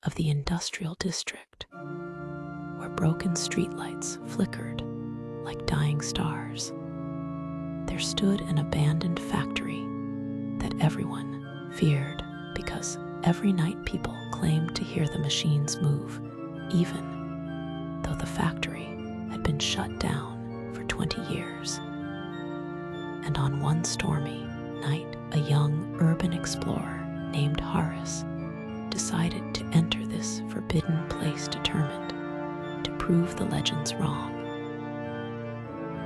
of the industrial district, where broken streetlights flickered like dying stars, there stood an abandoned factory that everyone feared because every night people claimed to hear the machines move, even though the factory had been shut down for 20 years. And on one stormy night, a young urban explorer named Horace decided to enter this forbidden place determined to prove the legends wrong.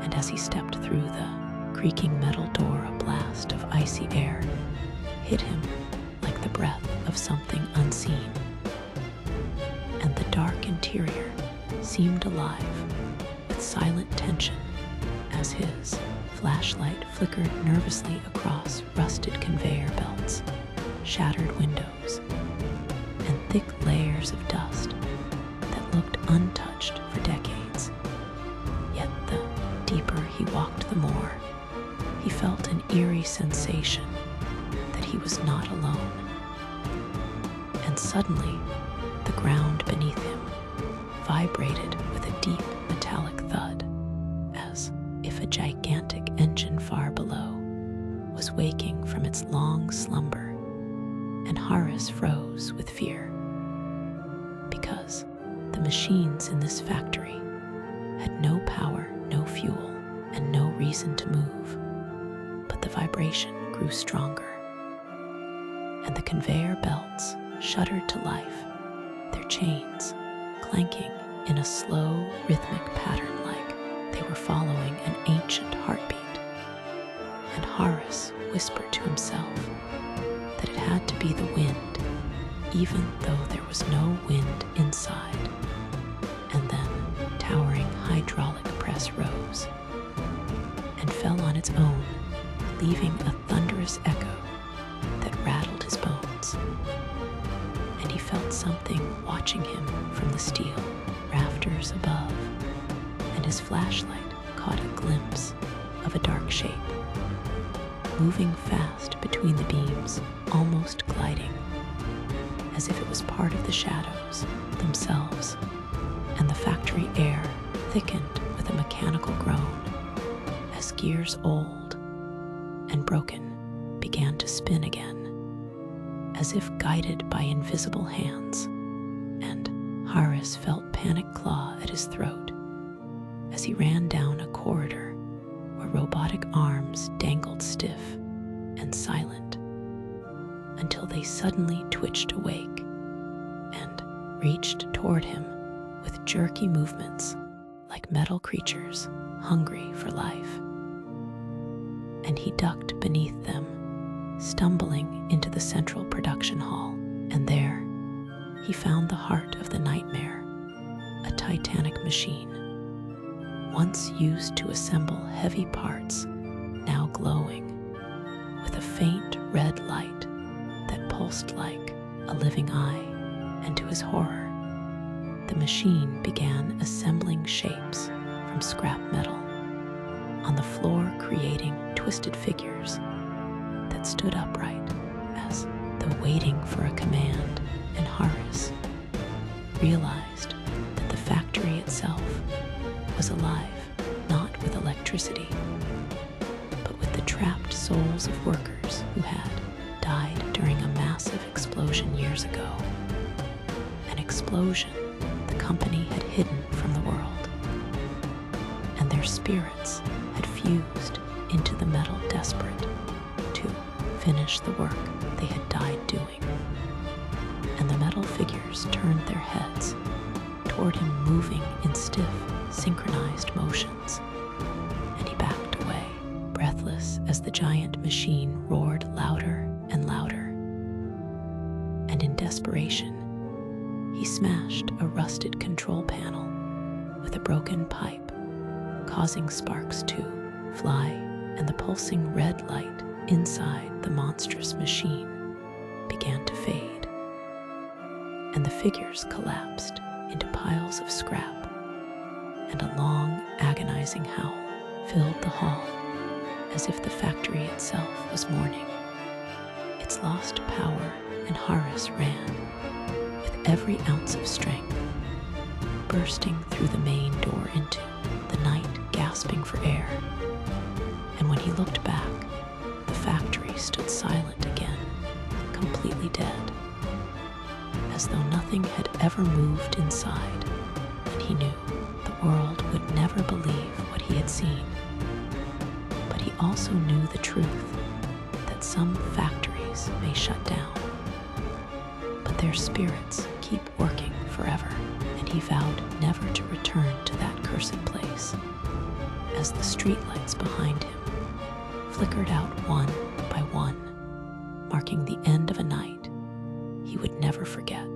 And as he stepped through the creaking metal door, a blast of icy air hit him like the breath of something unseen. And the dark interior seemed alive with silent tension as his flashlight flickered nervously across rusted conveyor belts, shattered windows, and thick layers of dust that looked untouched for decades. Yet the deeper he walked, the more he felt an eerie sensation that he was not alone. And suddenly, the ground beneath him vibrated with a deep metallic thud, as if a gigantic engine far below was waking from its long slumber. And Horace froze with fear, because the machines in this factory had no power, no fuel, and no reason to move. But the vibration grew stronger, and the conveyor belts shuddered to life, their chains clanking in a slow, rhythmic pattern like they were following an ancient heartbeat. And Horace whispered to himself that it had to be the wind, even though there was no wind inside. And then towering hydraulic press rose and fell on its own, leaving a thunderous echo that rattled his bones. And he felt something watching him from the steel rafters above, and his flashlight caught a glimpse of a dark shape, moving fast between the beams, almost gliding, as if it was part of the shadows themselves. And the factory air thickened with a mechanical groan as gears old and broken began to spin again, as if guided by invisible hands. And Horace felt panic claw at his throat as he ran down a corridor where robotic arms dangled stiff and silent, until they suddenly twitched awake and reached toward him with jerky movements like metal creatures hungry for life. And he ducked beneath them, stumbling into the central production hall, and there he found the heart of the nightmare, a titanic machine, once used to assemble heavy parts, now glowing with a faint red light that pulsed like a living eye. And to his horror, the machine began assembling shapes from scrap metal on the floor, creating twisted figures that stood upright as though waiting for a command. And Horace realized that the factory itself was alive, not with electricity, but with the trapped souls of workers who had died during a massive explosion years ago. An explosion the company had hidden from the world, and their spirits had fused into the metal, desperate to finish the work they had died doing. And the metal figures turned their heads toward him, moving in stiff, synchronized motions, and he backed away, breathless as the giant machine roared louder and louder. And in desperation, he smashed a rusted control panel with a broken pipe, causing sparks to fly, and the pulsing red light inside the monstrous machine began to fade, and the figures collapsed into piles of scrap, and a long, agonizing howl filled the hall, as if the factory itself was mourning its lost power. And Horace ran with every ounce of strength, bursting through the main door into the night, gasping for air. And when he looked back, the factory stood silent again, completely dead, as though nothing had ever moved inside, and he knew the world would never believe what he had seen. But he also knew the truth that some factories may shut down, but their spirits keep working forever, and he vowed never to return to that cursed place. As the streetlights behind him flickered out one by one, marking the end of a night he would never forget.